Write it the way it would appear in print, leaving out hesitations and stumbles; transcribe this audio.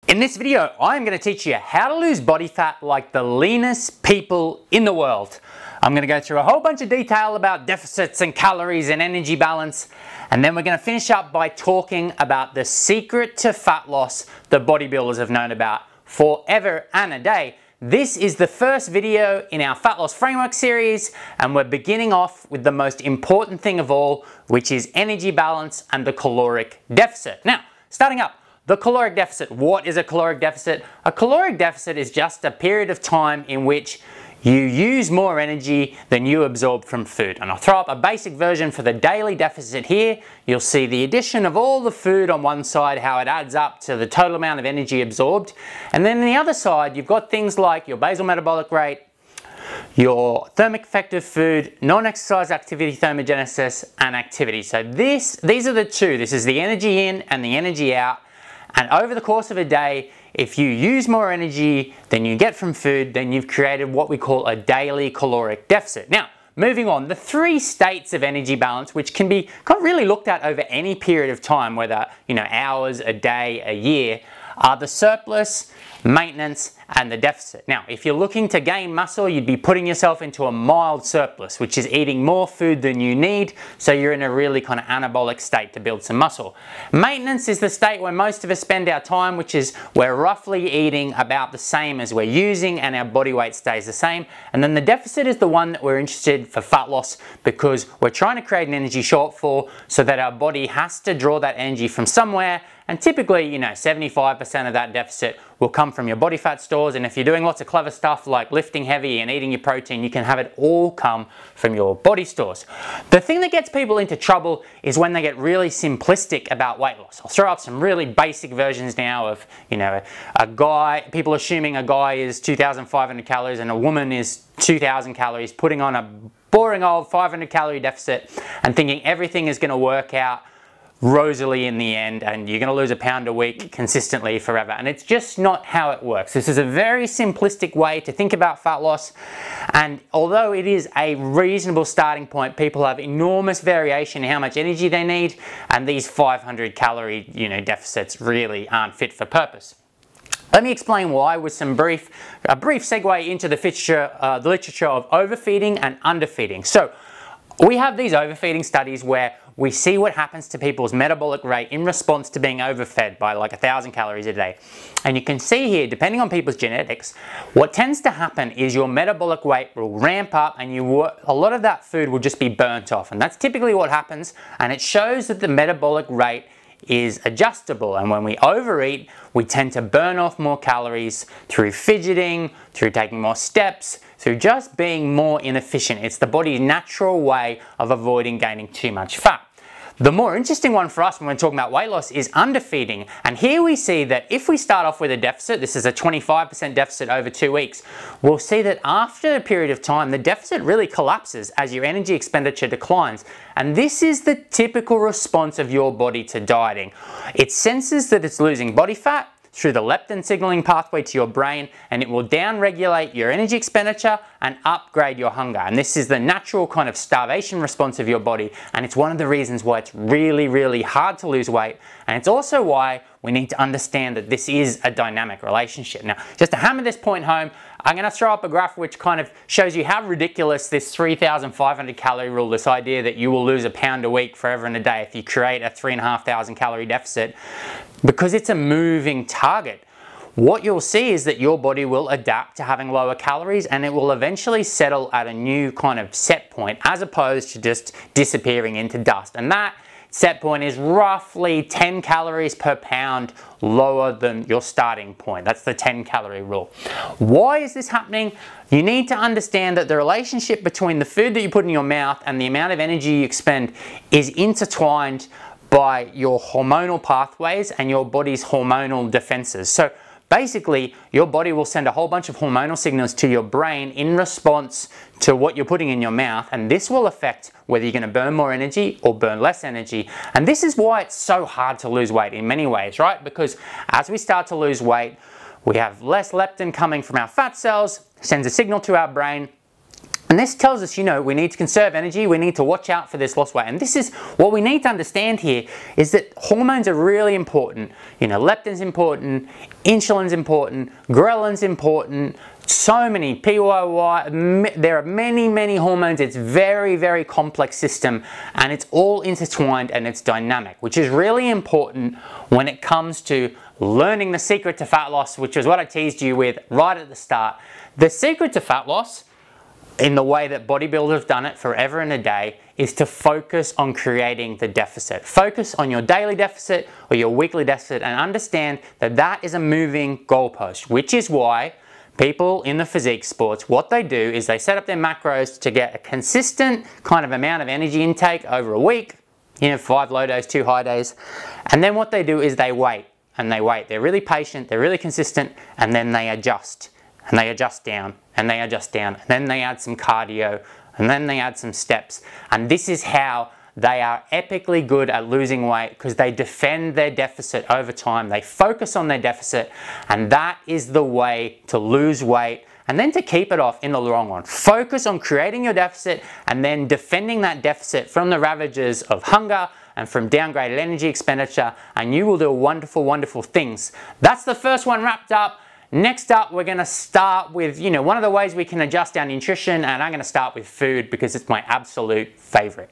In this video, I'm going to teach you how to lose body fat like the leanest people in the world. I'm going to go through a whole bunch of detail about deficits and calories and energy balance, and then we're going to finish up by talking about the secret to fat loss that bodybuilders have known about forever and a day. This is the first video in our Fat Loss Framework series, and we're beginning off with the most important thing of all, which is energy balance and the caloric deficit. Now, starting up, the caloric deficit. What is a caloric deficit? A caloric deficit is just a period of time in which you use more energy than you absorb from food. And I'll throw up a basic version for the daily deficit here. You'll see the addition of all the food on one side, how it adds up to the total amount of energy absorbed. And then on the other side, you've got things like your basal metabolic rate, your thermic effective food, non-exercise activity thermogenesis, and activity. So these are the two. This is the energy in and the energy out. And over the course of a day, if you use more energy than you get from food, then you've created what we call a daily caloric deficit. Now, moving on, the three states of energy balance, which can be really looked at over any period of time, whether hours, a day, a year, are the surplus, maintenance, and the deficit. Now, if you're looking to gain muscle, you'd be putting yourself into a mild surplus, which is eating more food than you need, so you're in a really kind of anabolic state to build some muscle. Maintenance is the state where most of us spend our time, which is we're roughly eating about the same as we're using and our body weight stays the same. And then the deficit is the one that we're interested for fat loss, because we're trying to create an energy shortfall so that our body has to draw that energy from somewhere. And typically, 75% of that deficit will come from your body fat stores. And if you're doing lots of clever stuff like lifting heavy and eating your protein, you can have it all come from your body stores. The thing that gets people into trouble is when they get really simplistic about weight loss. I'll throw up some really basic versions now of, a guy, people assuming a guy is 2,500 calories and a woman is 2,000 calories, putting on a boring old 500 calorie deficit and thinking everything is going to work out rosily in the end and you're going to lose a pound a week consistently forever. And it's just not how it works. This is a very simplistic way to think about fat loss, and although it is a reasonable starting point, people have enormous variation in how much energy they need, and these 500 calorie deficits really aren't fit for purpose. Let me explain why with a brief segue into the literature of overfeeding and underfeeding. So we have these overfeeding studies where we see what happens to people's metabolic rate in response to being overfed by like 1,000 calories a day. And you can see here, depending on people's genetics, what tends to happen is your metabolic rate will ramp up and a lot of that food will just be burnt off. And that's typically what happens, and it shows that the metabolic rate is adjustable, and when we overeat, we tend to burn off more calories through fidgeting, through taking more steps, through just being more inefficient. It's the body's natural way of avoiding gaining too much fat. The more interesting one for us when we're talking about weight loss is underfeeding. And here we see that if we start off with a deficit, this is a 25% deficit over 2 weeks, we'll see that after a period of time, the deficit really collapses as your energy expenditure declines. And this is the typical response of your body to dieting. It senses that it's losing body fat through the leptin signaling pathway to your brain, and it will down-regulate your energy expenditure and upgrade your hunger. And this is the natural kind of starvation response of your body, and it's one of the reasons why it's really, really hard to lose weight. And it's also why we need to understand that this is a dynamic relationship. Now, just to hammer this point home, I'm going to throw up a graph which kind of shows you how ridiculous this 3,500 calorie rule, this idea that you will lose a pound a week forever and a day if you create a 3,500 calorie deficit, because it's a moving target. What you'll see is that your body will adapt to having lower calories, and it will eventually settle at a new kind of set point as opposed to just disappearing into dust. And that set point is roughly 10 calories per pound lower than your starting point. That's the 10 calorie rule. Why is this happening? You need to understand that the relationship between the food that you put in your mouth and the amount of energy you expend is intertwined by your hormonal pathways and your body's hormonal defenses. So basically, your body will send a whole bunch of hormonal signals to your brain in response to what you're putting in your mouth, and this will affect whether you're going to burn more energy or burn less energy. And this is why it's so hard to lose weight in many ways, right? Because as we start to lose weight, we have less leptin coming from our fat cells, sends a signal to our brain, And this tells us, we need to conserve energy, we need to watch out for this lost weight. And this is what we need to understand here, is that hormones are really important. Leptin's important, insulin's important, ghrelin's important, so many, PYY, there are many, many hormones. It's very, very complex system, and it's all intertwined and it's dynamic, which is really important when it comes to learning the secret to fat loss, which is what I teased you with right at the start. The secret to fat loss, in the way that bodybuilders have done it forever and a day, is to focus on creating the deficit. Focus on your daily deficit or your weekly deficit, and understand that that is a moving goalpost, which is why people in the physique sports, what they do is they set up their macros to get a consistent kind of amount of energy intake over a week, 5 low days, 2 high days, and then what they do is they wait, and they wait. They're really patient, they're really consistent, and then they adjust. And they adjust down, and they adjust down, and then they add some cardio, and then they add some steps. And this is how they are epically good at losing weight, because they defend their deficit over time. They focus on their deficit, and that is the way to lose weight and then to keep it off in the long run. Focus on creating your deficit and then defending that deficit from the ravages of hunger and from downgraded energy expenditure, and you will do wonderful, wonderful things. That's the first one wrapped up. Next up, we're going to start with, one of the ways we can adjust our nutrition, and I'm going to start with food because it's my absolute favorite.